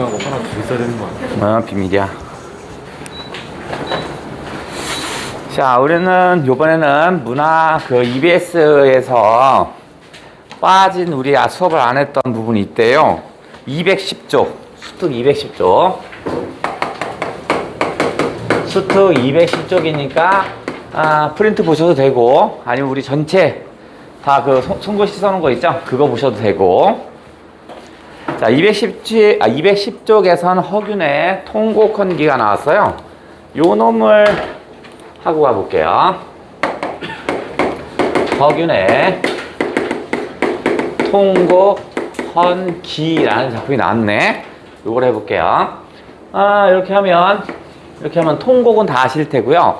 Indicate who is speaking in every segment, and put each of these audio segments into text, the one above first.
Speaker 1: 이거하고 하나 더 있어야 되는 거 아니야?
Speaker 2: 비밀이야. 자, 우리는 요번에는 문화 EBS에서 빠진 우리 수업을 안 했던 부분이 있대요. 210조, 수특 210조. 수특 210쪽이니까 프린트 보셔도 되고, 아니면 우리 전체 다 손글씨 써놓은 거 있죠? 그거 보셔도 되고. 자, 210쪽에선 허균의 통곡헌기가 나왔어요. 요 놈을 하고 가볼게요. 허균의 통곡헌기라는 작품이 나왔네. 요걸 해볼게요. 이렇게 하면 통곡은 다 아실 테고요.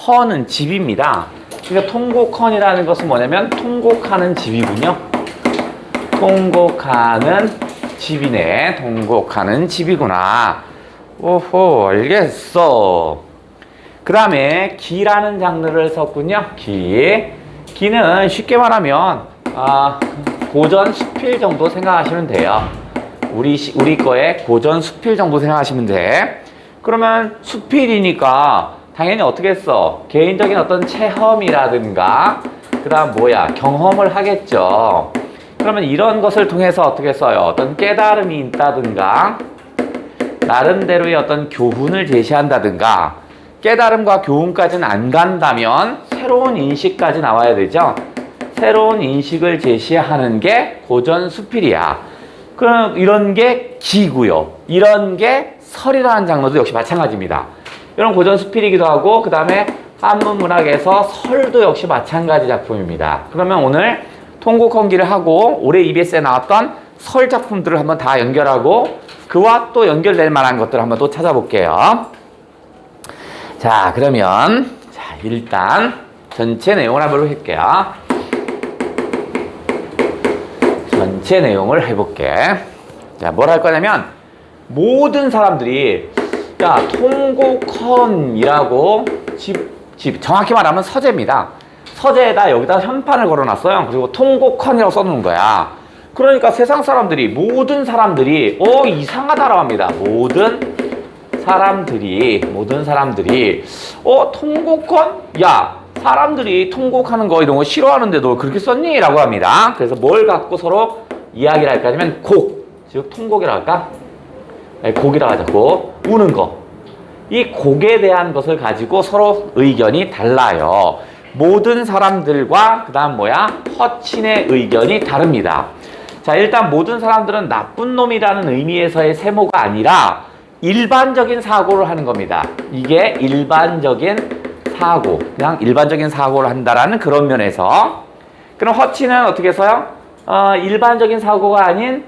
Speaker 2: 헌은 집입니다. 그러니까 통곡헌이라는 것은 뭐냐면 통곡하는 집이군요. 통곡하는 집이네. 통곡하는 집이구나. 오호, 알겠어. 그 다음에 기라는 장르를 썼군요. 기는 쉽게 말하면 고전 수필 정도 생각하시면 돼요. 우리 거에 고전 수필 정도 생각하시면 돼. 그러면 수필이니까 당연히 어떻게 했어? 개인적인 어떤 체험이라든가 그 다음 경험을 하겠죠. 그러면 이런 것을 통해서 어떻게 써요? 어떤 깨달음이 있다든가 나름대로의 어떤 교훈을 제시한다든가 깨달음과 교훈까지는 안 간다면 새로운 인식까지 나와야 되죠. 새로운 인식을 제시하는 게 고전 수필이야. 그럼 이런 게 기고요. 이런 게 설이라는 장르도 역시 마찬가지입니다. 이런 고전 수필이기도 하고 그 다음에 한문 문학에서 설도 역시 마찬가지 작품입니다. 그러면 오늘 통곡헌기를 하고 올해 EBS에 나왔던 설 작품들을 한번 다 연결하고 그와 또 연결될 만한 것들을 한번 또 찾아볼게요. 자, 그러면 일단 전체 내용을 한번 해볼게요. 전체 내용을 해볼게. 자, 뭘 할 거냐면 모든 사람들이 통곡헌이라고 집 정확히 말하면 서재입니다. 서재에다 여기다 현판을 걸어놨어요. 그리고 통곡헌이라고 써놓은 거야. 그러니까 세상 사람들이 모든 사람들이 이상하다라고 합니다. 모든 사람들이 통곡헌? 야, 사람들이 통곡하는 거 이런 거 싫어하는데 너 그렇게 썼니? 라고 합니다. 그래서 뭘 갖고 서로 이야기를 할까 하면 즉 통곡이라고 할까? 아니, 곡이라고 하자. 우는 거. 이 곡에 대한 것을 가지고 서로 의견이 달라요. 모든 사람들과 그 다음 허친의 의견이 다릅니다. 자, 일단 모든 사람들은 나쁜 놈이라는 의미에서의 세모가 아니라 일반적인 사고를 하는 겁니다. 이게 일반적인 사고, 그냥 일반적인 사고를 한다라는 그런 면에서. 그럼 허친은 어떻게 써요? 일반적인 사고가 아닌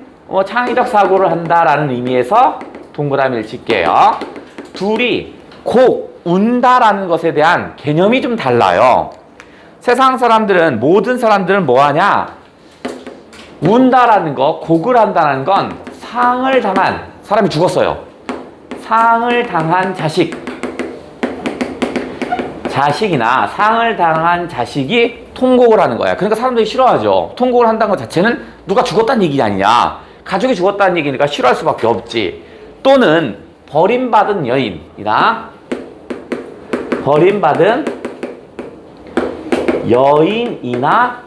Speaker 2: 창의적 사고를 한다라는 의미에서 동그라미를 칠게요. 둘이 운다라는 것에 대한 개념이 좀 달라요. 세상 사람들은, 모든 사람들은 뭐하냐? 운다라는 거, 곡을 한다는 건 상을 당한 사람이 죽었어요. 상을 당한 자식이나 상을 당한 자식이 통곡을 하는 거야. 그러니까 사람들이 싫어하죠. 통곡을 한다는 것 자체는 누가 죽었다는 얘기 아니냐. 가족이 죽었다는 얘기니까 싫어할 수밖에 없지. 또는 버림받은 여인이나 버림받은 여인이나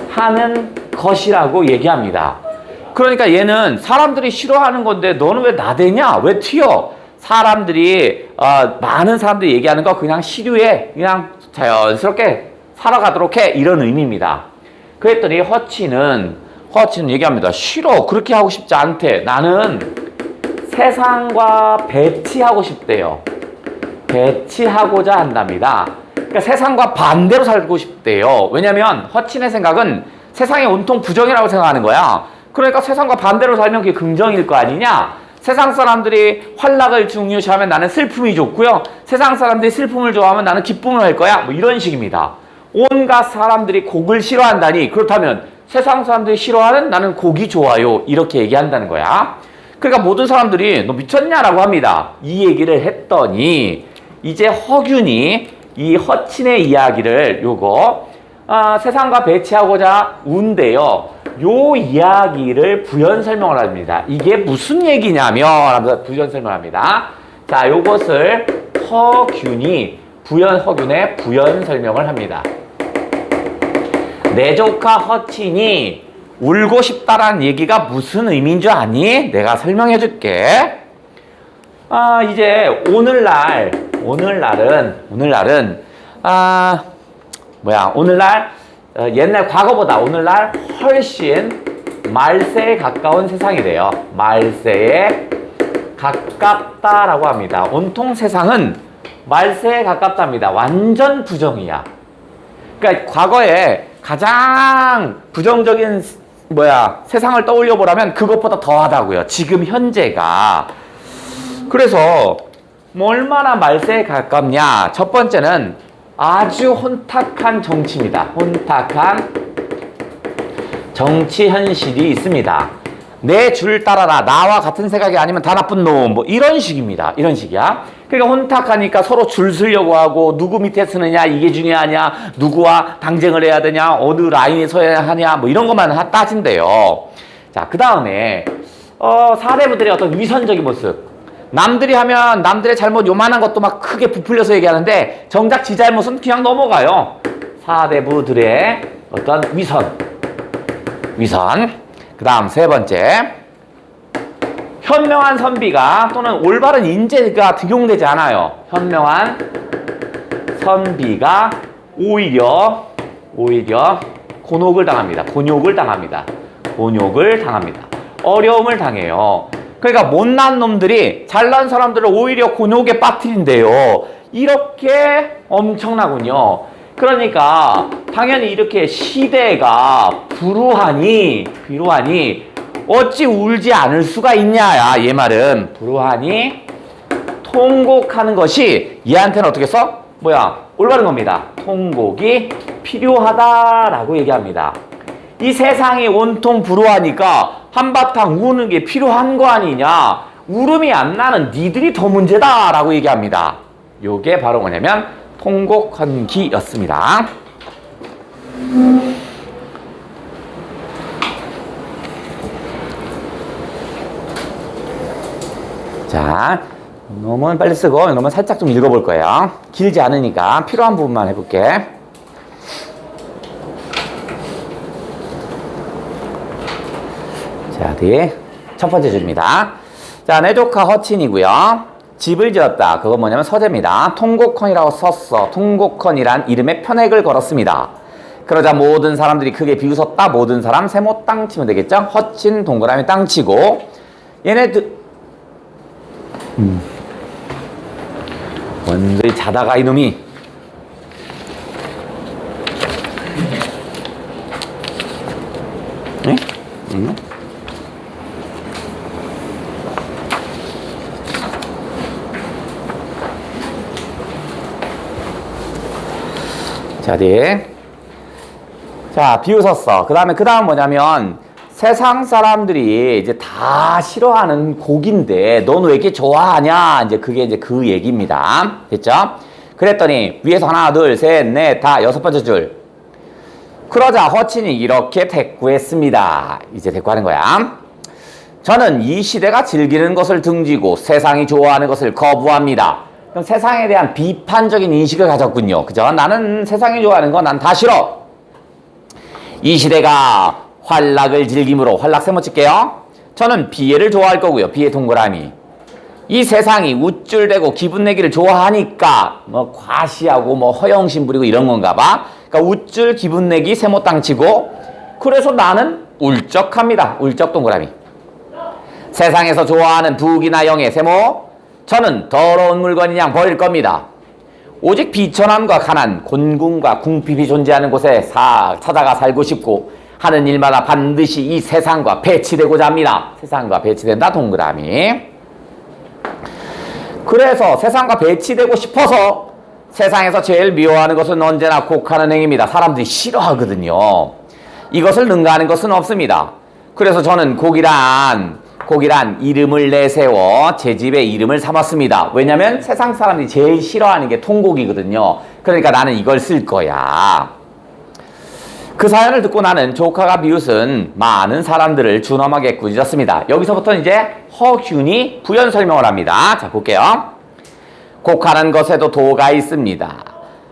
Speaker 2: 하는 것이라고 얘기합니다. 그러니까 얘는 사람들이 싫어하는 건데 너는 왜 나대냐? 왜 튀어? 사람들이 많은 사람들이 얘기하는 거 그냥 시류에 그냥 자연스럽게 살아가도록 해, 이런 의미입니다. 그랬더니 허친은 얘기합니다. 싫어, 그렇게 하고 싶지 않대. 나는 세상과 배치하고 싶대요. 배치하고자 한답니다. 그러니까 세상과 반대로 살고 싶대요. 왜냐면 허친의 생각은 세상이 온통 부정이라고 생각하는 거야. 그러니까 세상과 반대로 살면 그게 긍정일 거 아니냐? 세상 사람들이 환락을 중요시하면 나는 슬픔이 좋고요. 세상 사람들이 슬픔을 좋아하면 나는 기쁨을 할 거야. 이런 식입니다. 온갖 사람들이 곡을 싫어한다니, 그렇다면 세상 사람들이 싫어하는 나는 곡이 좋아요. 이렇게 얘기한다는 거야. 그러니까 모든 사람들이 너 미쳤냐라고 합니다. 이 얘기를 했더니 이제 허균이 이 허친의 이야기를 세상과 배치하고자 운대요. 요 이야기를 부연 설명을 합니다. 이게 무슨 얘기냐면 하면서 부연 설명을 합니다. 자, 요것을 허균이 허균의 부연 설명을 합니다. 내 조카 허친이 울고 싶다라는 얘기가 무슨 의미인 줄 아니? 내가 설명해 줄게. 이제 오늘날은 오늘날 옛날 과거보다 오늘날 훨씬 말세에 가까운 세상이 돼요. 말세에 가깝다라고 합니다. 온통 세상은 말세에 가깝답니다. 완전 부정이야. 그러니까 과거에 가장 부정적인 세상을 떠올려 보라면 그것보다 더하다고요. 지금 현재가. 그래서 얼마나 말세에 가깝냐. 첫 번째는 아주 혼탁한 정치입니다. 혼탁한 정치 현실이 있습니다. 내 줄 따라라. 나와 같은 생각이 아니면 다 나쁜 놈. 이런 식입니다. 이런 식이야. 그러니까 혼탁하니까 서로 줄 서려고 하고 누구 밑에 서느냐 이게 중요하냐 누구와 당쟁을 해야 되냐 어느 라인에 서야 하냐 이런 것만 따진대요. 자, 그 다음에 사대부들의 어떤 위선적인 모습. 남들이 하면 남들의 잘못 요만한 것도 막 크게 부풀려서 얘기하는데 정작 지 잘못은 그냥 넘어가요. 사대부들의 어떤 위선. 그 다음 세 번째, 현명한 선비가 또는 올바른 인재가 등용되지 않아요. 현명한 선비가 오히려 곤욕을 당합니다. 어려움을 당해요. 그러니까 못난 놈들이 잘난 사람들을 오히려 곤욕에 빠뜨린대요. 이렇게 엄청나군요. 그러니까 당연히 이렇게 시대가 불우하니 어찌 울지 않을 수가 있냐. 얘 말은 불우하니 통곡하는 것이 얘한테는 어떻게 써? 올바른 겁니다. 통곡이 필요하다라고 얘기합니다. 이 세상이 온통 불우하니까 한바탕 우는 게 필요한 거 아니냐. 울음이 안 나는 니들이 더 문제다라고 얘기합니다. 요게 바로 뭐냐면 통곡헌기였습니다. 자, 이놈은 빨리 쓰고 이놈은 살짝 좀 읽어볼 거예요. 길지 않으니까 필요한 부분만 해볼게. 자, 첫 번째 줄입니다. 자, 내 조카 허친이고요. 집을 지었다. 그건 뭐냐면 서재입니다. 통곡헌이라고 썼어. 통곡헌이란 이름에 편액을 걸었습니다. 그러자 모든 사람들이 크게 비웃었다. 모든 사람 세모 땅 치면 되겠죠? 허친 동그라미 땅 치고 얘네들 완전히 자다가 이놈이 네? 자, 비웃었어. 그 다음 뭐냐면 세상 사람들이 이제 다 싫어하는 곡인데 넌 왜 이렇게 좋아하냐? 그게 그 얘기입니다. 됐죠? 그랬더니 위에서 하나, 둘, 셋, 넷, 다 여섯 번째 줄. 그러자 허친이 이렇게 대꾸했습니다. 이제 대꾸하는 거야. 저는 이 시대가 즐기는 것을 등지고 세상이 좋아하는 것을 거부합니다. 그럼 세상에 대한 비판적인 인식을 가졌군요. 그죠? 나는 세상이 좋아하는 거 난 다 싫어. 이 시대가 활락을 즐김으로 활락 세모 칠게요. 저는 비애를 좋아할 거고요. 비애 동그라미. 이 세상이 우쭐대고 기분 내기를 좋아하니까 과시하고 허영심 부리고 이런 건가 봐. 그러니까 우쭐 기분 내기 세모 땅 치고 그래서 나는 울적합니다. 울적 동그라미. 세상에서 좋아하는 북이나 영의 세모. 저는 더러운 물건인 양 버릴 겁니다. 오직 비천함과 가난, 곤궁과 궁핍이 존재하는 곳에 찾아가 살고 싶고 하는 일마다 반드시 이 세상과 배치되고자 합니다. 세상과 배치된다 동그라미. 그래서 세상과 배치되고 싶어서 세상에서 제일 미워하는 것은 언제나 곡하는 행위입니다. 사람들이 싫어하거든요. 이것을 능가하는 것은 없습니다. 그래서 저는 곡이란 이름을 내세워 제 집의 이름을 삼았습니다. 왜냐면 세상 사람들이 제일 싫어하는 게 통곡이거든요. 그러니까 나는 이걸 쓸 거야. 그 사연을 듣고 나는 조카가 비웃은 많은 사람들을 준엄하게 꾸짖었습니다. 여기서부터 이제 허균이 부연 설명을 합니다. 자, 볼게요. 곡하는 것에도 도가 있습니다.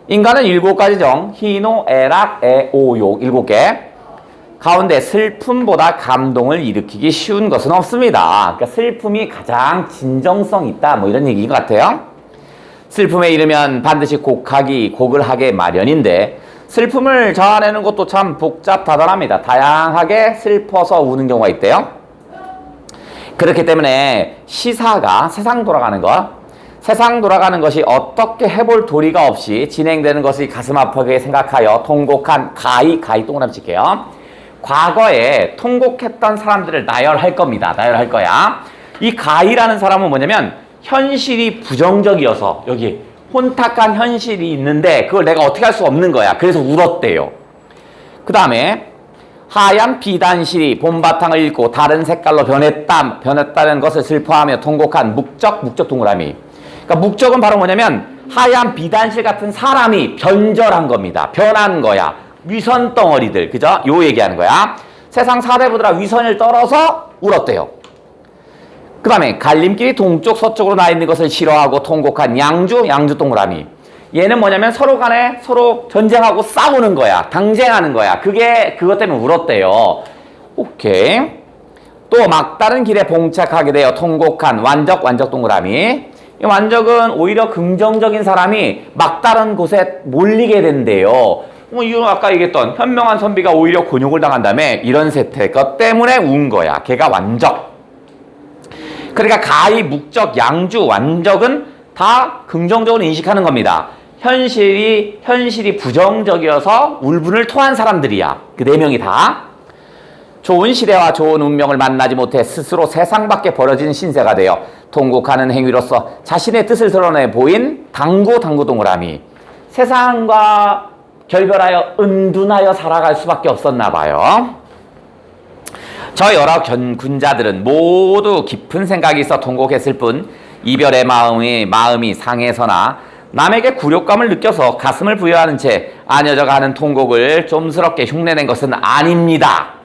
Speaker 2: 인간은 7가지 정, 희노, 애락, 애오욕 7개. 가운데 슬픔보다 감동을 일으키기 쉬운 것은 없습니다. 그러니까 슬픔이 가장 진정성 있다, 뭐 이런 얘기인 것 같아요. 슬픔에 이르면 반드시 곡을 하게 마련인데 슬픔을 자아내는 것도 참 복잡하더랍니다. 다양하게 슬퍼서 우는 경우가 있대요. 그렇기 때문에 시사가 세상 돌아가는 것이 어떻게 해볼 도리가 없이 진행되는 것이 가슴 아프게 생각하여 통곡한 가히 동그라미 칠게요. 과거에 통곡했던 사람들을 나열할 겁니다. 나열할 거야. 이 가히라는 사람은 뭐냐면 현실이 부정적이어서 여기 혼탁한 현실이 있는데 그걸 내가 어떻게 할 수 없는 거야. 그래서 울었대요. 그 다음에 하얀 비단실이 봄바탕을 잃고 다른 색깔로 변했다는 것을 슬퍼하며 통곡한 묵적 동그라미. 그러니까 묵적은 바로 뭐냐면 하얀 비단실 같은 사람이 변절한 겁니다. 변한 거야. 위선 덩어리들. 그죠? 요 얘기하는 거야. 세상 사대부들아 위선을 떨어서 울었대요. 그 다음에 갈림길이 동쪽 서쪽으로 나 있는 것을 싫어하고 통곡한 양주 동그라미. 얘는 뭐냐면 서로 간에 서로 전쟁하고 싸우는 거야. 당쟁하는 거야. 그것 때문에 울었대요. 오케이. 또 막다른 길에 봉착하게 되어 통곡한 완적 동그라미. 이 완적은 오히려 긍정적인 사람이 막다른 곳에 몰리게 된대요. 이건 아까 얘기했던 현명한 선비가 오히려 곤욕을 당한 다음에 이런 것 때문에 운 거야. 걔가 완적. 그러니까 가히, 묵적, 양주, 완적은 다 긍정적으로 인식하는 겁니다. 현실이 부정적이어서 울분을 토한 사람들이야. 그 4명이 다. 좋은 시대와 좋은 운명을 만나지 못해 스스로 세상 밖에 버려진 신세가 되어 통곡하는 행위로서 자신의 뜻을 드러내 보인 당구 동그라미. 세상과 결별하여 은둔하여 살아갈 수밖에 없었나 봐요. 저 여러 군자들은 모두 깊은 생각이 있어 통곡했을 뿐 이별의 마음이 상해서나 남에게 굴욕감을 느껴서 가슴을 부여하는 채 안여져가는 통곡을 좀스럽게 흉내낸 것은 아닙니다.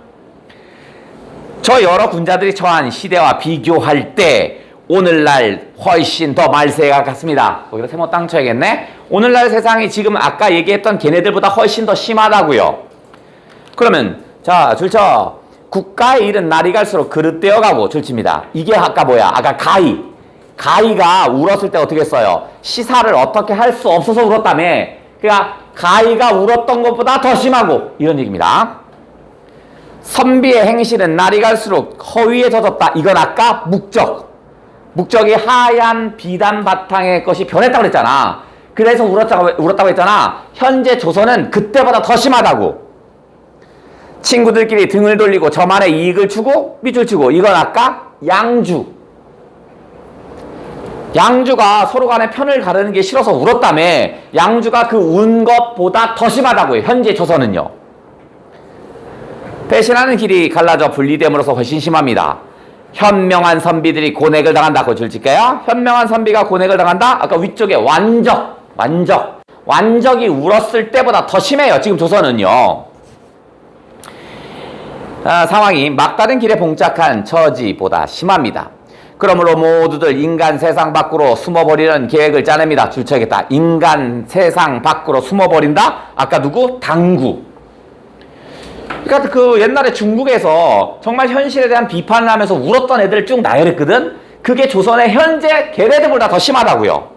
Speaker 2: 저 여러 군자들이 처한 시대와 비교할 때 오늘날 훨씬 더 말세가 같습니다. 거기다 세모 땅 쳐야겠네. 오늘날 세상이 지금 아까 얘기했던 걔네들보다 훨씬 더 심하다고요. 그러면 자 줄쳐. 국가의 일은 날이 갈수록 그릇되어가고 줄칩니다. 이게 아까 뭐야? 아까 가히가 울었을 때 어떻게 했어요? 시사를 어떻게 할 수 없어서 울었다며. 그러니까 가히가 울었던 것보다 더 심하고 이런 얘기입니다. 선비의 행실은 날이 갈수록 허위에 젖었다. 이건 아까 묵적이 하얀 비단 바탕의 것이 변했다고 그랬잖아. 그래서 울었다고 했잖아. 현재 조선은 그때보다 더 심하다고. 친구들끼리 등을 돌리고 저만의 이익을 추고 밑줄 치고. 이건 아까 양주가 서로 간에 편을 가르는 게 싫어서 울었다며. 양주가 그 운 것보다 더 심하다고요. 현재 조선은요. 배신하는 길이 갈라져 분리됨으로써 훨씬 심합니다. 현명한 선비들이 고뇌를 당한다. 그 줄 칠게요. 현명한 선비가 고뇌를 당한다. 아까 위쪽에 완적이 울었을 때보다 더 심해요. 지금 조선은요. 상황이 막다른 길에 봉착한 처지보다 심합니다. 그러므로 모두들 인간 세상 밖으로 숨어버리는 계획을 짜냅니다. 줄 쳐야겠다. 인간 세상 밖으로 숨어버린다? 아까 누구? 당구. 그러니까 그 옛날에 중국에서 정말 현실에 대한 비판을 하면서 울었던 애들을 쭉 나열했거든? 그게 조선의 현재 걔네들보다 더 심하다고요.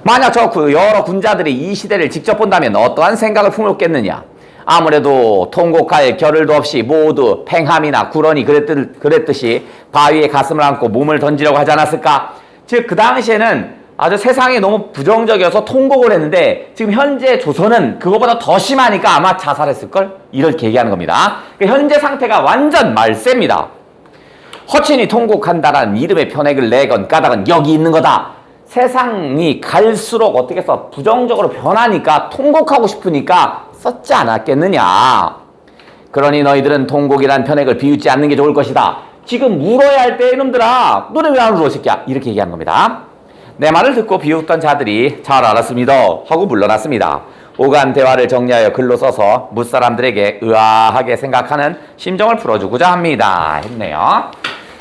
Speaker 2: 만약 여러 군자들이 이 시대를 직접 본다면 어떠한 생각을 품었겠느냐? 아무래도 통곡할 겨를도 없이 모두 팽함이나 구런이 그랬듯이 바위에 가슴을 안고 몸을 던지려고 하지 않았을까? 즉 그 당시에는 아주 세상이 너무 부정적이어서 통곡을 했는데 지금 현재 조선은 그거보다 더 심하니까 아마 자살했을걸? 이렇게 얘기하는 겁니다. 그러니까 현재 상태가 완전 말세입니다. 허친이 통곡한다라는 이름의 편액을 내건 까닭은 여기 있는 거다. 세상이 갈수록 어떻게 해서 부정적으로 변하니까 통곡하고 싶으니까 썼지 않았겠느냐. 그러니 너희들은 통곡이란 편액을 비웃지 않는 게 좋을 것이다. 지금 울어야 할 때 이놈들아 너네 왜 안 울어 새끼야. 이렇게 얘기하는 겁니다. 내 말을 듣고 비웃던 자들이 잘 알았습니다 하고 물러났습니다. 오간 대화를 정리하여 글로 써서 무사람들에게 의아하게 생각하는 심정을 풀어주고자 합니다. 했네요.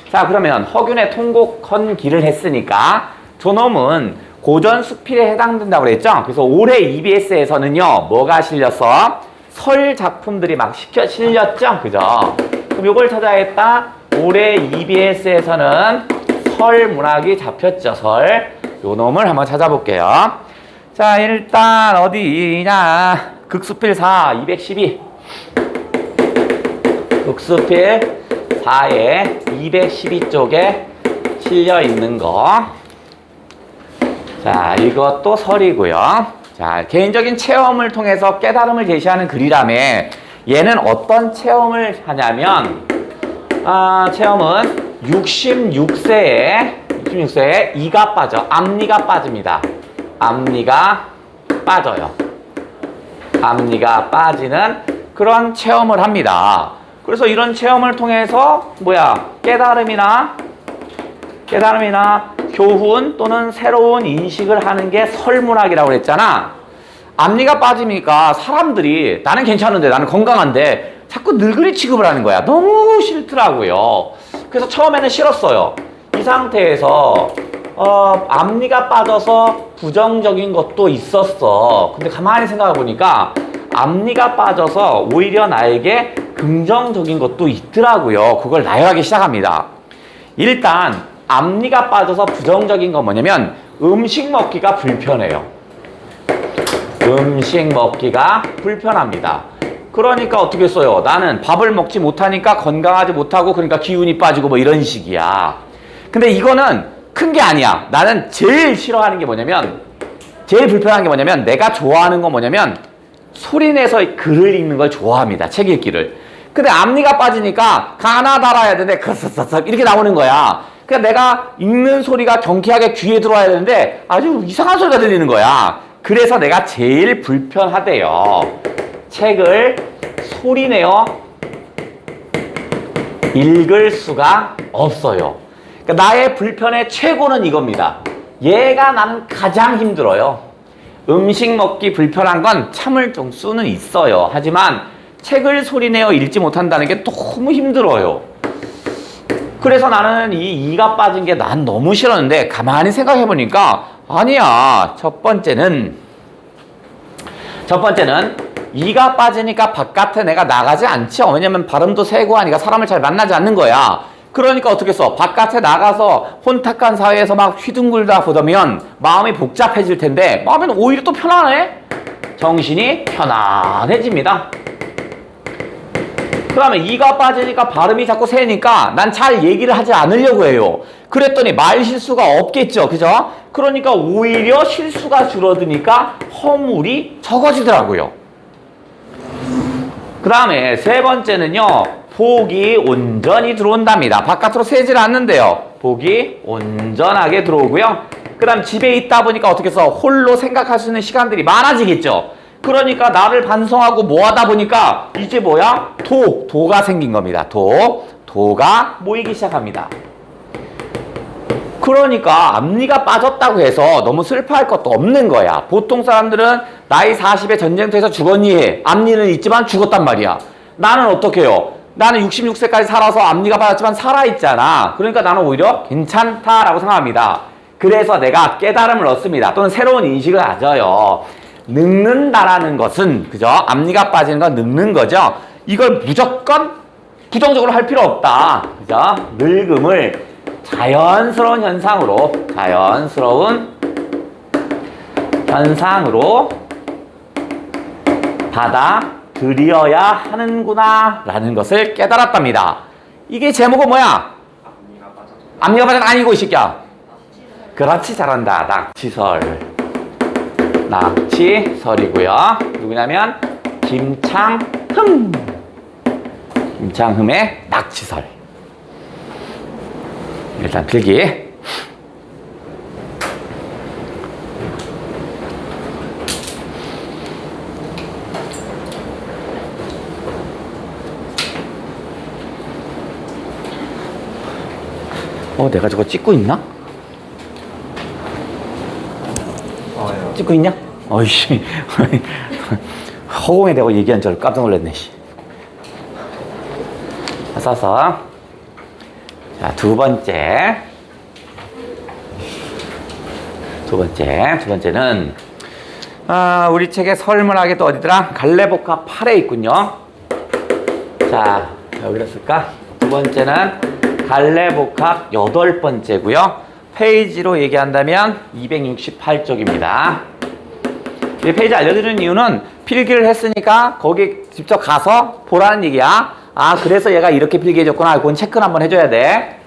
Speaker 2: 자, 그러면 허균의 통곡헌기를 했으니까 저놈은 고전 수필에 해당된다고 그랬죠? 그래서 올해 EBS에서는요, 뭐가 실렸어? 설 작품들이 막 실렸죠? 그죠? 그럼 요걸 찾아야겠다. 올해 EBS에서는 설 문학이 잡혔죠, 설. 요 놈을 한번 찾아볼게요. 자, 일단 어디냐? 극수필 4, 212. 극수필 4에 212쪽에 실려 있는 거. 자, 이것도 설이고요. 자, 개인적인 체험을 통해서 깨달음을 제시하는 글이라며 얘는 어떤 체험을 하냐면 체험은 66세에 이가 빠져, 앞니가 빠집니다. 앞니가 빠져요. 앞니가 빠지는 그런 체험을 합니다. 그래서 이런 체험을 통해서 깨달음이나 교훈 또는 새로운 인식을 하는 게 설문학이라고 그랬잖아. 앞니가 빠지니까 사람들이 나는 괜찮은데, 나는 건강한데 자꾸 늙은이 취급을 하는 거야. 너무 싫더라고요. 그래서 처음에는 싫었어요. 이 상태에서 앞니가 빠져서 부정적인 것도 있었어. 근데 가만히 생각해 보니까 앞니가 빠져서 오히려 나에게 긍정적인 것도 있더라고요. 그걸 나열하기 시작합니다. 일단 앞니가 빠져서 부정적인 건 뭐냐면 음식 먹기가 불편해요. 음식 먹기가 불편합니다. 그러니까 어떻게 써요? 나는 밥을 먹지 못하니까 건강하지 못하고 그러니까 기운이 빠지고 뭐 이런 식이야. 근데 이거는 큰 게 아니야. 나는 제일 싫어하는 게 뭐냐면, 제일 불편한 게 뭐냐면, 내가 좋아하는 건 뭐냐면 소리내서 글을 읽는 걸 좋아합니다. 책 읽기를. 근데 앞니가 빠지니까 가나다라 해야 되는데 크스스스 이렇게 나오는 거야. 그러니까 내가 읽는 소리가 경쾌하게 귀에 들어와야 되는데 아주 이상한 소리가 들리는 거야. 그래서 내가 제일 불편하대요. 책을 소리내어 읽을 수가 없어요. 그러니까 나의 불편의 최고는 이겁니다. 얘가 나는 가장 힘들어요. 음식 먹기 불편한 건 참을 수는 있어요. 하지만 책을 소리내어 읽지 못한다는 게 너무 힘들어요. 그래서 나는 이 이가 빠진 게 난 너무 싫었는데 가만히 생각해보니까 아니야. 첫 번째는 이가 빠지니까 바깥에 내가 나가지 않죠. 왜냐면 발음도 세고 하니까 사람을 잘 만나지 않는 거야. 그러니까 어떻게 써? 바깥에 나가서 혼탁한 사회에서 막 휘둥글다 보다면 마음이 복잡해질 텐데 마음은 오히려 또 편안해. 정신이 편안해집니다. 그 다음에 이가 빠지니까 발음이 자꾸 새니까 난 잘 얘기를 하지 않으려고 해요. 그랬더니 말 실수가 없겠죠. 그죠? 그러니까 오히려 실수가 줄어드니까 허물이 적어지더라고요. 그 다음에 세 번째는요. 복이 온전히 들어온답니다. 바깥으로 새질 않는데요. 복이 온전하게 들어오고요. 그 다음 집에 있다 보니까 어떻게 해서 홀로 생각할 수 있는 시간들이 많아지겠죠. 그러니까 나를 반성하고 뭐 하다 보니까 이제 도가 생긴 겁니다. 도가 모이기 시작합니다. 그러니까 앞니가 빠졌다고 해서 너무 슬퍼할 것도 없는 거야. 보통 사람들은 나이 40에 전쟁터에서 죽었니 해. 앞니는 있지만 죽었단 말이야. 나는 어떻게 해요? 나는 66세까지 살아서 앞니가 빠졌지만 살아있잖아. 그러니까 나는 오히려 괜찮다라고 생각합니다. 그래서 내가 깨달음을 얻습니다. 또는 새로운 인식을 가져요. 늙는다라는 것은, 그죠? 앞니가 빠지는 건 늙는 거죠? 이걸 무조건 부정적으로 할 필요 없다. 그죠? 늙음을 자연스러운 현상으로 받아들여야 하는구나 라는 것을 깨달았답니다. 이게 제목은 뭐야? 앞니가 빠진 아니고 이 새끼야. 그렇지, 잘한다. 낙치설이고요. 누구냐면 김창흠의 낙치설. 일단 필기. 내가 저거 찍고 있나? 찍고 있냐? 어이씨. 허공에 대고 얘기한 줄 깜짝 놀랐네, 씨. 써서. 자, 두 번째는, 우리 책의 설문하게도 어디더라? 갈래복합 8에 있군요. 자, 여기로 쓸까? 두 번째는 갈래복합 8번째고요. 페이지로 얘기한다면 268쪽입니다. 이 페이지 알려드리는 이유는 필기를 했으니까 거기 직접 가서 보라는 얘기야. 아, 그래서 얘가 이렇게 필기해줬구나. 그건 체크를 한번 해줘야 돼.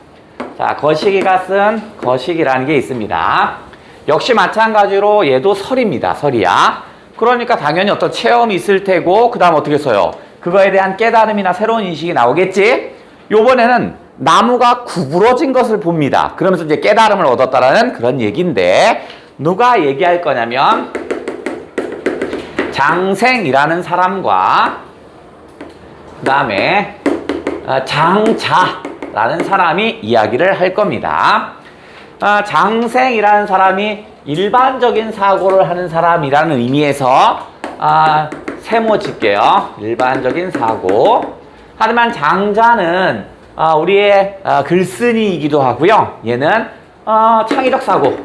Speaker 2: 자, 거시기가 쓴 거시기라는 게 있습니다. 역시 마찬가지로 얘도 설입니다. 설이야. 그러니까 당연히 어떤 체험이 있을 테고, 그 다음 어떻게 써요? 그거에 대한 깨달음이나 새로운 인식이 나오겠지? 요번에는 나무가 구부러진 것을 봅니다. 그러면서 이제 깨달음을 얻었다라는 그런 얘기인데, 누가 얘기할 거냐면, 장생이라는 사람과, 그 다음에 장자라는 사람이 이야기를 할 겁니다. 장생이라는 사람이 일반적인 사고를 하는 사람이라는 의미에서 세모 칠게요. 일반적인 사고. 하지만 장자는 우리의 글쓴이이기도 하고요. 얘는 창의적 사고.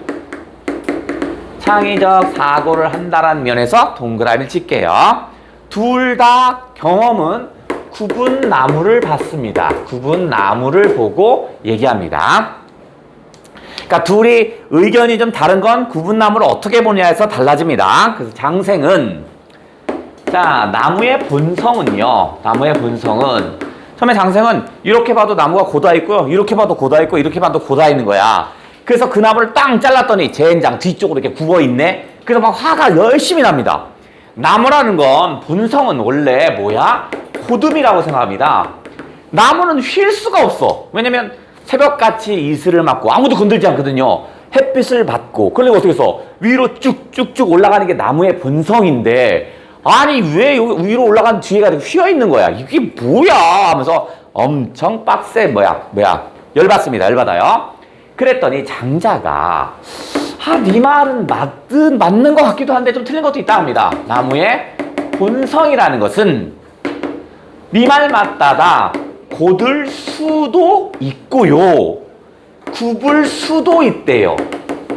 Speaker 2: 창의적 사고를 한다는 면에서 동그라미를 칠게요. 둘 다 경험은 굽은 나무를 봤습니다. 굽은 나무를 보고 얘기합니다. 그러니까 둘이 의견이 좀 다른 건 굽은 나무를 어떻게 보냐에서 달라집니다. 그래서 장생은, 자, 나무의 본성은요. 나무의 본성은, 처음에 장생은 이렇게 봐도 나무가 고다 있고요. 이렇게 봐도 고다 있고, 이렇게 봐도 고다 있는 거야. 그래서 그 나무를 땅 잘랐더니 젠장 뒤쪽으로 이렇게 굽어 있네. 그래서 막 화가 열심히 납니다. 나무라는 건 본성은 원래 뭐야? 고듬이라고 생각합니다. 나무는 쉴 수가 없어. 왜냐면 새벽같이 이슬을 맞고 아무도 건들지 않거든요. 햇빛을 받고. 그러니까 어떻게 해서 위로 쭉쭉쭉 올라가는 게 나무의 본성인데, 아니 왜 여기 위로 올라간 뒤에가 휘어 있는 거야? 이게 뭐야? 하면서 엄청 빡세 열받습니다. 열받아요. 그랬더니 장자가 네 말은 맞는 것 같기도 한데 좀 틀린 것도 있다 합니다. 나무의 본성이라는 것은 네 말 맞다다 고들 수도 있고요. 굽을 수도 있대요.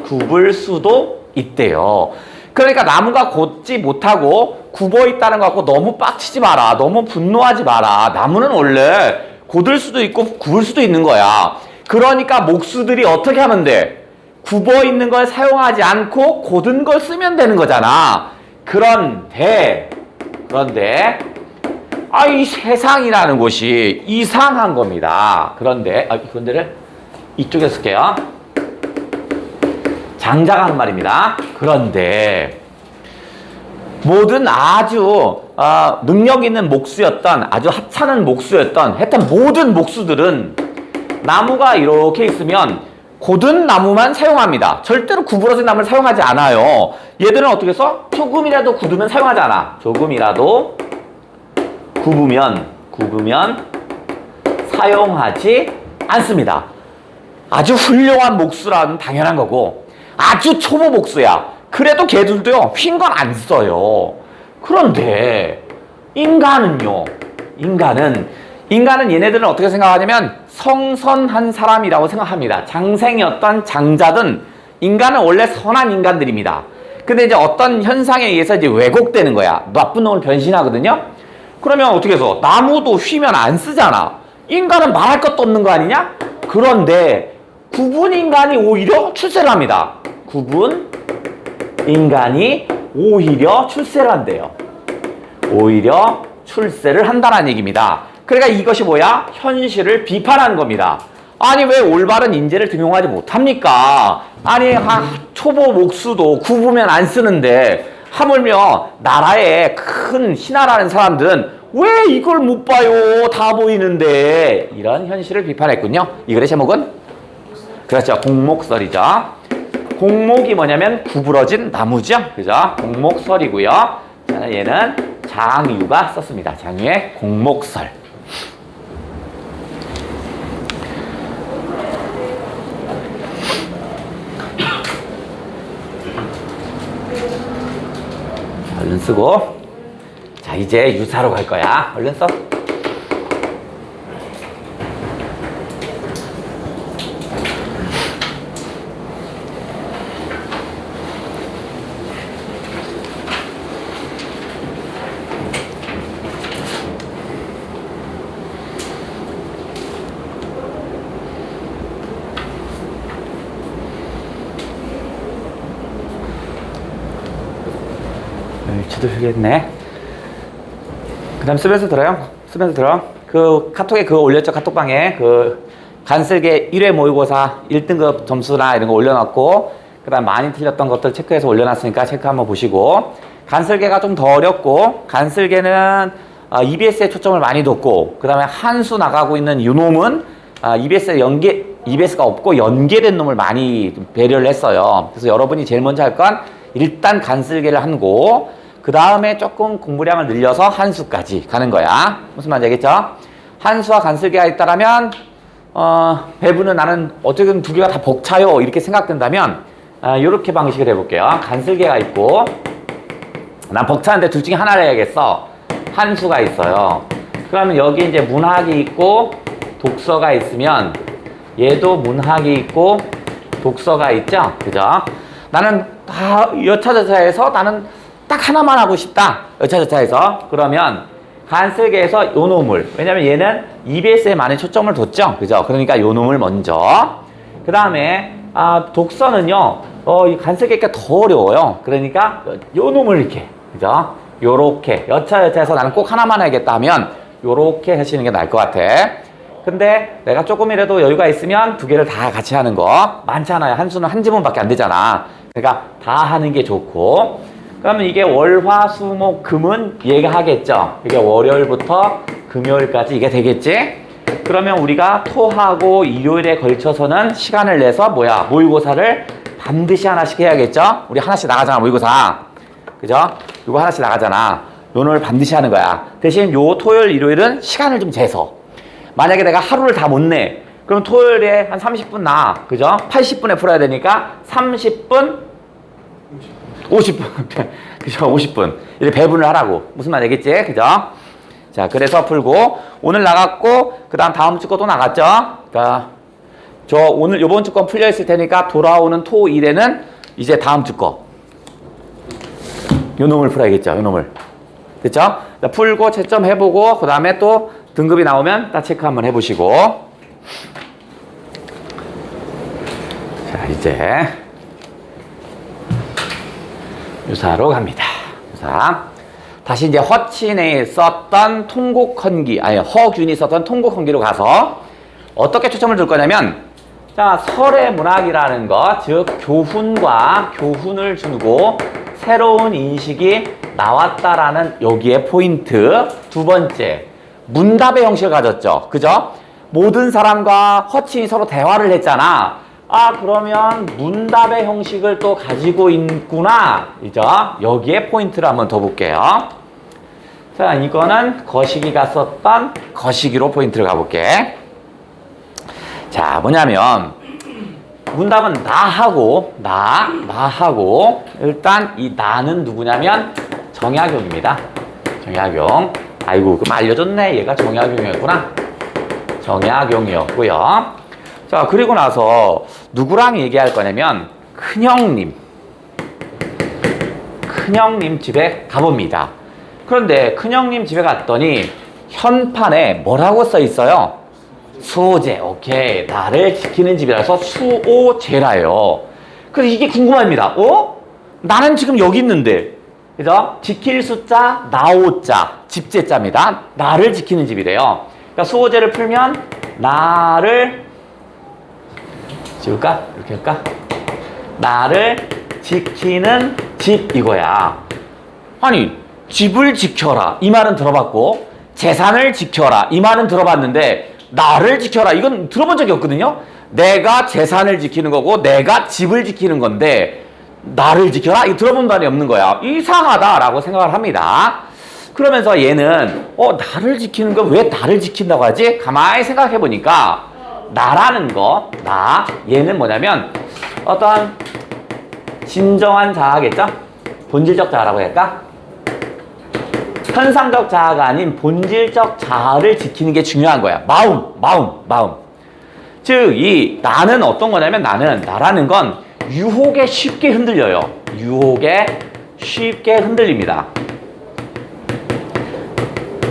Speaker 2: 굽을 수도 있대요. 그러니까 나무가 곧지 못하고 굽어 있다는 거 갖고 너무 빡치지 마라. 너무 분노하지 마라. 나무는 원래 고들 수도 있고 굽을 수도 있는 거야. 그러니까 목수들이 어떻게 하면 돼? 굽어 있는 걸 사용하지 않고 곧은 걸 쓰면 되는 거잖아. 그런데 이 세상이라는 곳이 이상한 겁니다. 그런데를 이쪽에 쓸게요. 장자가 하는 말입니다. 그런데 모든 아주 능력 있는 목수였던, 아주 하찮은 목수였던, 하여튼 모든 목수들은 나무가 이렇게 있으면 곧은 나무만 사용합니다. 절대로 구부러진 나무를 사용하지 않아요. 얘들은 어떻게 해서 조금이라도 굳으면 사용하지 않아. 조금이라도 굽으면 사용하지 않습니다. 아주 훌륭한 목수라는 당연한 거고, 아주 초보 목수야. 그래도 걔들도요, 휜 건 안 써요. 그런데 인간은 얘네들은 어떻게 생각하냐면 성선한 사람이라고 생각합니다. 장생이었던 장자든 인간은 원래 선한 인간들입니다. 근데 이제 어떤 현상에 의해서 이제 왜곡되는 거야. 나쁜 놈을 변신하거든요. 그러면 어떻게 해서 나무도 휘면 안 쓰잖아. 인간은 말할 것도 없는 거 아니냐? 그런데 구분 인간이 오히려 출세를 합니다. 구분 인간이 오히려 출세를 한대요. 오히려 출세를 한다는 얘기입니다. 그러니까 이것이 뭐야? 현실을 비판하는 겁니다. 아니 왜 올바른 인재를 등용하지 못합니까? 아니 초보 목수도 굽으면 안 쓰는데 하물며 나라의 큰 신하라는 사람들은 왜 이걸 못 봐요? 다 보이는데. 이런 현실을 비판했군요. 이 글의 제목은? 그렇죠. 공목설이죠. 공목이 뭐냐면 구부러진 나무죠. 그죠? 공목설이고요. 자, 얘는 장유가 썼습니다. 장유의 공목설. 쓰고. 자, 이제 유사로 갈 거야. 얼른 써. 일치도 휴겠네. 그 다음 쓰면서 들어요. 쓰면서 들어. 그 카톡에 그거 올렸죠. 카톡방에 그 간슬개 1회 모의고사 1등급 점수나 이런 거 올려놨고, 그 다음 많이 틀렸던 것들 체크해서 올려놨으니까 체크 한번 보시고. 간슬개가 좀 더 어렵고, 간슬개는 EBS에 초점을 많이 뒀고, 그 다음에 한수 나가고 있는 요놈은 EBS가 없고 연계된 놈을 많이 배려를 했어요. 그래서 여러분이 제일 먼저 할 건 일단 간슬개를 하고, 그 다음에 조금 공부량을 늘려서 한수까지 가는 거야. 무슨 말인지 알겠죠? 한수와 간슬개가 있다라면 배분은 나는 어쨌든 두 개가 다 벅차요 이렇게 생각된다면 이렇게 방식을 해볼게요. 간슬개가 있고, 난 벅차는데 둘 중에 하나를 해야겠어. 한수가 있어요. 그러면 여기 이제 문학이 있고 독서가 있으면 얘도 문학이 있고 독서가 있죠? 그죠? 나는 다 여차저차해서 나는 딱 하나만 하고 싶다. 여차저차해서. 그러면 간슬개에서 요 놈을, 왜냐면 얘는 EBS에 많이 초점을 뒀죠. 그죠? 그러니까 요 놈을 먼저. 그 다음에 독서는요, 이 간슬개가 더 어려워요. 그러니까 요 놈을 이렇게, 그죠? 요렇게 여차여차해서 나는 꼭 하나만 해야겠다 하면 요렇게 하시는 게 나을 것 같아. 근데 내가 조금이라도 여유가 있으면 두 개를 다 같이 하는 거 많잖아요. 한수는 한 지문밖에 안 되잖아. 그러니까 다 하는 게 좋고. 그러면 이게 월, 화, 수, 목, 금은 얘가 하겠죠. 이게 월요일부터 금요일까지 이게 되겠지. 그러면 우리가 토하고 일요일에 걸쳐서는 시간을 내서 모의고사를 반드시 하나씩 해야겠죠. 우리 하나씩 나가잖아, 모의고사. 그죠? 이거 하나씩 나가잖아. 요놈을 반드시 하는 거야. 대신 요 토요일, 일요일은 시간을 좀 재서. 만약에 내가 하루를 다 못 내. 그럼 토요일에 한 30분 나. 그죠? 80분에 풀어야 되니까 30분, 50분. 그죠? 50분. 이렇게 배분을 하라고. 무슨 말 알겠지? 그죠? 자, 그래서 풀고, 오늘 나갔고, 그 다음 주 거 또 나갔죠? 그러니까, 요번 주 건 풀려있을 테니까 돌아오는 토, 일에는 이제 다음 주 거. 요 놈을 풀어야겠죠? 요 놈을. 됐죠? 풀고, 채점 해보고, 그 다음에 또 등급이 나오면 딱 체크 한번 해보시고. 자, 이제. 유사로 갑니다. 유사. 다시 이제 허친이 썼던 허균이 썼던 통곡헌기로 가서 어떻게 초점을 둘 거냐면, 자, 설의 문학이라는 것, 즉 교훈과 교훈을 주고 새로운 인식이 나왔다라는 여기에 포인트. 두 번째, 문답의 형식을 가졌죠. 그죠? 모든 사람과 허친이 서로 대화를 했잖아. 그러면 문답의 형식을 또 가지고 있구나. 그죠? 여기에 포인트를 한번 더 볼게요. 자, 이거는 거시기가 썼던 거시기로 포인트를 가볼게. 자, 뭐냐면 문답은 나하고 일단 이 나는 누구냐면 정약용입니다. 정약용. 아이고, 그럼 알려줬네. 얘가 정약용이었구나. 정약용이었고요. 자, 그리고 나서 누구랑 얘기할 거냐면 큰형님 집에 가봅니다. 그런데 큰형님 집에 갔더니 현판에 뭐라고 써 있어요? 수호제. 오케이. 나를 지키는 집이라서 수호제라요. 그래서 이게 궁금합니다. 나는 지금 여기 있는데, 그죠? 지킬 숫자, 나오자, 집제자입니다. 나를 지키는 집이래요. 그러니까 수호제를 풀면 나를 지울까? 이렇게 할까? 나를 지키는 집 이거야. 아니, 집을 지켜라 이 말은 들어봤고, 재산을 지켜라 이 말은 들어봤는데, 나를 지켜라 이건 들어본 적이 없거든요. 내가 재산을 지키는 거고 내가 집을 지키는 건데 나를 지켜라? 이거 들어본 바이 없는 거야. 이상하다라고 생각을 합니다. 그러면서 얘는 나를 지키는 거 왜 나를 지킨다고 하지? 가만히 생각해 보니까 나라는 거, 얘는 뭐냐면 어떤 진정한 자아겠죠? 본질적 자아라고 할까? 현상적 자아가 아닌 본질적 자아를 지키는 게 중요한 거야. 마음. 즉, 이 나는 어떤 거냐면 나라는 건 유혹에 쉽게 흔들려요. 유혹에 쉽게 흔들립니다.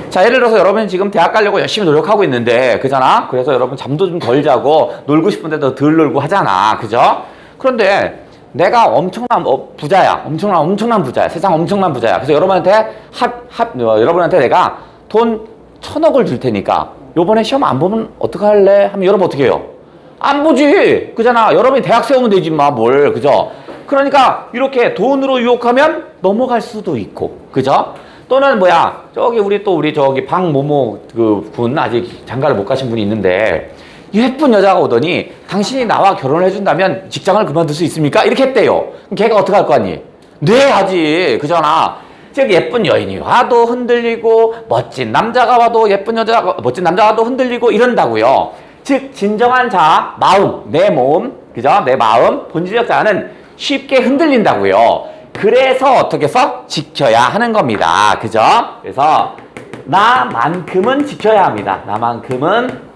Speaker 2: 자, 예를 들어서 여러분 지금 대학 가려고 열심히 노력하고 있는데, 그잖아? 그래서 여러분 잠도 좀 덜 자고, 놀고 싶은데도 덜 놀고 하잖아. 그죠? 그런데 내가 엄청난 부자야. 엄청난 부자야. 세상 엄청난 부자야. 그래서 여러분한테 여러분한테 내가 돈 1,000억을 줄 테니까, 요번에 시험 안 보면 어떡할래? 하면 여러분 어떻게 해요? 안 보지! 그잖아. 여러분이 대학생 오면 되지, 뭘. 그죠? 그러니까 이렇게 돈으로 유혹하면 넘어갈 수도 있고. 그죠? 또는 우리 저기 박모모 분 아직 장가를 못 가신 분이 있는데 예쁜 여자가 오더니 당신이 나와 결혼을 해준다면 직장을 그만둘 수 있습니까? 이렇게 했대요. 그럼 걔가 어떻게 할 거 아니? 네, 하지. 그잖아. 즉 예쁜 여인이 와도 흔들리고 멋진 남자가 와도 멋진 남자가 와도 흔들리고 이런다고요. 즉 진정한 자아, 내 몸, 그죠? 내 마음, 본질적 자아는 쉽게 흔들린다고요. 그래서 어떻게 해서 지켜야 하는 겁니다. 그죠? 그래서 나만큼은 지켜야 합니다. 나만큼은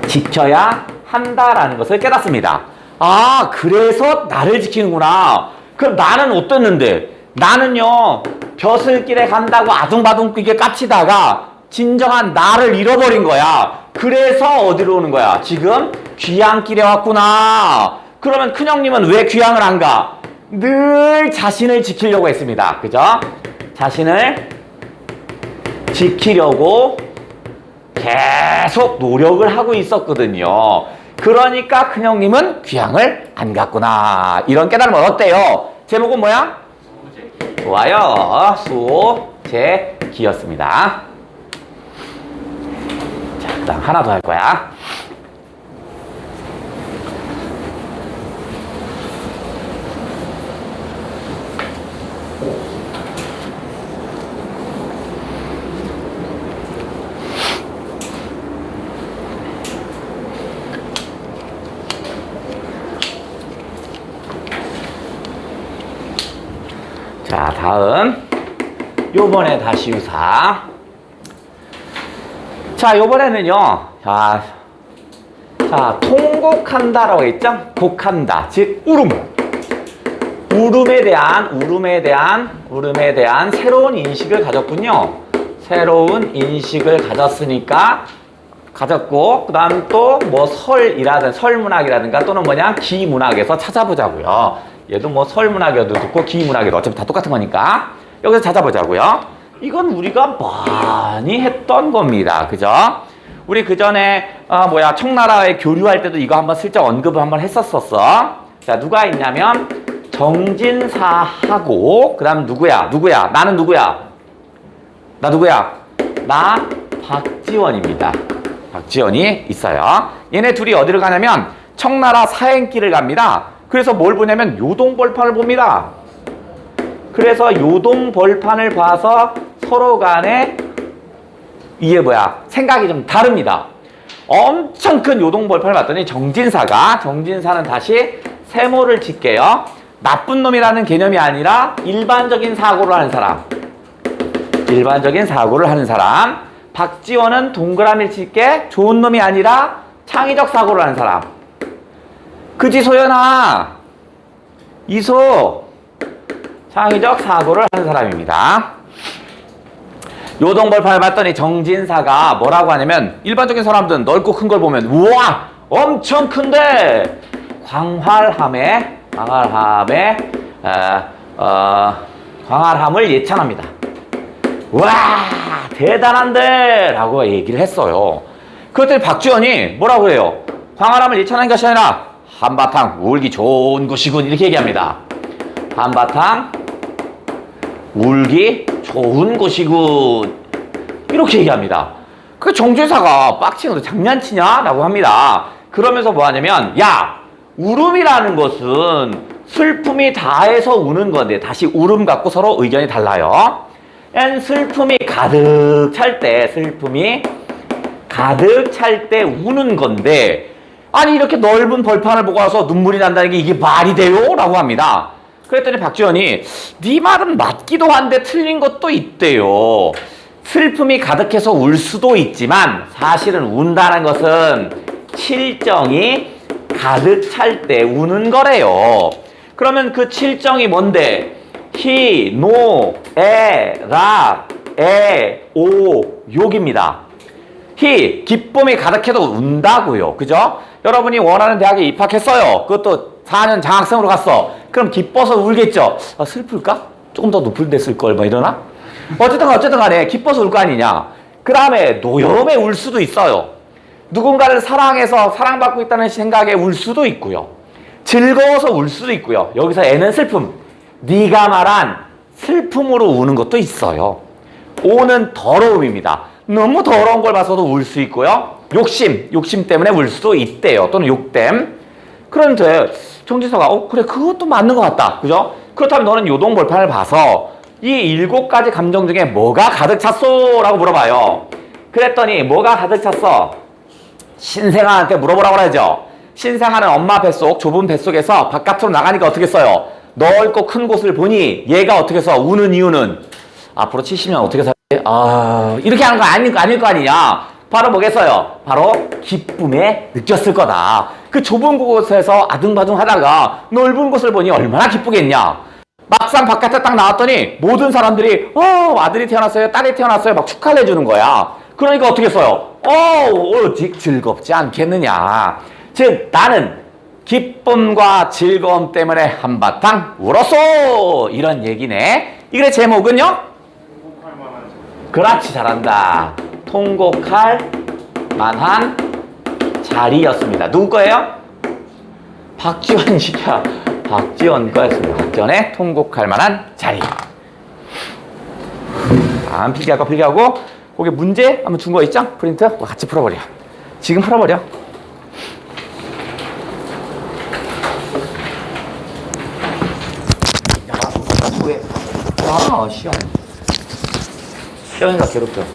Speaker 2: 지켜야 한다라는 것을 깨닫습니다. 아, 그래서 나를 지키는구나. 그럼 나는 어땠는데? 나는요, 벼슬길에 간다고 아둥바둥 끼게 깝치다가 진정한 나를 잃어버린 거야. 그래서 어디로 오는 거야? 지금 귀향길에 왔구나. 그러면 큰형님은 왜 귀향을 안 가? 늘 자신을 지키려고 했습니다. 그죠? 자신을 지키려고 계속 노력을 하고 있었거든요. 그러니까 큰형님은 귀향을 안 갔구나. 이런 깨달음을 얻었대요. 제목은 뭐야? 좋아요. 수제기였습니다. 자, 그 다음 하나 더 할 거야. 자, 다음 요번에 다시 유사. 자, 요번에는요, 자, 통곡한다라고 했죠? 곡한다. 즉, 울음에 대한 새로운 인식을 가졌군요. 새로운 인식을 가졌고, 그 다음 또 설문학이라든가 또는 기문학에서 찾아보자고요. 얘도 설문학에도 듣고 기문학에도 어차피 다 똑같은 거니까 여기서 찾아보자고요. 이건 우리가 많이 했던 겁니다. 그죠? 우리 그 전에 청나라에 교류할 때도 이거 한번 슬쩍 언급을 한번 했었었어. 자, 누가 있냐면 정진사하고 그 다음 누구야? 나는 누구야? 나 박지원입니다. 박지원이 있어요. 얘네 둘이 어디를 가냐면 청나라 사행길을 갑니다. 그래서 뭘 보냐면 요동벌판을 봅니다. 그래서 요동벌판을 봐서 서로 간에 이게 생각이 좀 다릅니다. 엄청 큰 요동벌판을 봤더니 정진사는 다시 세모를 짓게요. 나쁜 놈이라는 개념이 아니라 일반적인 사고를 하는 사람. 박지원은 동그라미 짓게 좋은 놈이 아니라 창의적 사고를 하는 사람. 그지, 소연아? 이소. 창의적 사고를 하는 사람입니다. 요동벌판을 봤더니 정진사가 뭐라고 하냐면 일반적인 사람들은 넓고 큰 걸 보면 우와! 엄청 큰데! 광활함을 예찬합니다. 와! 대단한데! 라고 얘기를 했어요. 그랬더니 박지원이 뭐라고 해요? 광활함을 예찬한 것이 아니라 한바탕 울기 좋은 곳이군 이렇게 얘기합니다. 한바탕 울기 좋은 곳이군 이렇게 얘기합니다. 그 정진사가 빡치는 거 장난치냐? 라고 합니다. 그러면서 뭐 하냐면 야! 울음이라는 것은 슬픔이 다해서 우는 건데 다시 울음 갖고 서로 의견이 달라요. 슬픔이 가득 찰 때 우는 건데 아니 이렇게 넓은 벌판을 보고 와서 눈물이 난다는 게 이게 말이 돼요? 라고 합니다. 그랬더니 박지원이 네 말은 맞기도 한데 틀린 것도 있대요. 슬픔이 가득해서 울 수도 있지만 사실은 운다는 것은 칠정이 가득 찰 때 우는 거래요. 그러면 그 칠정이 뭔데? 희, 노, 에, 락, 에, 오, 욕입니다. 희, 기쁨이 가득해도 운다고요. 그죠? 여러분이 원하는 대학에 입학했어요. 그것도 4년 장학생으로 갔어. 그럼 기뻐서 울겠죠. 아, 슬플까? 조금 더 높은 데 쓸걸 뭐 이러나? 어쨌든 간에 기뻐서 울 거 아니냐. 그 다음에 노여움에 울 수도 있어요. 누군가를 사랑해서 사랑받고 있다는 생각에 울 수도 있고요. 즐거워서 울 수도 있고요. 여기서 애는 슬픔. 네가 말한 슬픔으로 우는 것도 있어요. 오는 더러움입니다. 너무 더러운 걸 봐서도 울 수 있고요. 욕심 때문에 울 수도 있대요. 또는 욕됨. 그런데 정지서가 그래 그것도 맞는 것 같다. 그죠? 그렇다면 너는 요동볼판을 봐서 이 7가지 감정 중에 뭐가 가득 찼소? 라고 물어봐요. 그랬더니 뭐가 가득 찼어? 신생아한테 물어보라고 하죠. 신생아는 엄마 뱃속, 좁은 뱃속에서 바깥으로 나가니까 어떻게 써요? 넓고 큰 곳을 보니 얘가 어떻게 써? 우는 이유는 앞으로 70년 어떻게 살지? 이렇게 하는 거 아닐 거 아니냐? 바로 뭐겠어요? 바로 기쁨에 느꼈을 거다. 그 좁은 곳에서 아둥바둥 하다가 넓은 곳을 보니 얼마나 기쁘겠냐? 막상 바깥에 딱 나왔더니 모든 사람들이 아들이 태어났어요, 딸이 태어났어요 막 축하를 해주는 거야. 그러니까 어떻게 써요? 즐겁지 않겠느냐? 즉 나는 기쁨과 즐거움 때문에 한바탕 울었소 이런 얘기네. 이 글의 제목은요? 그렇지, 잘한다. 통곡할 만한 자리였습니다. 누구 거예요? 박지원 시켜. 박지원 거였습니다. 박지원의 통곡할 만한 자리. 다음 필기하고 거기 문제 한번 준 거 있죠? 프린트 같이 풀어버려. 지금 풀어버려. 시험. 시험이가 괴롭혀.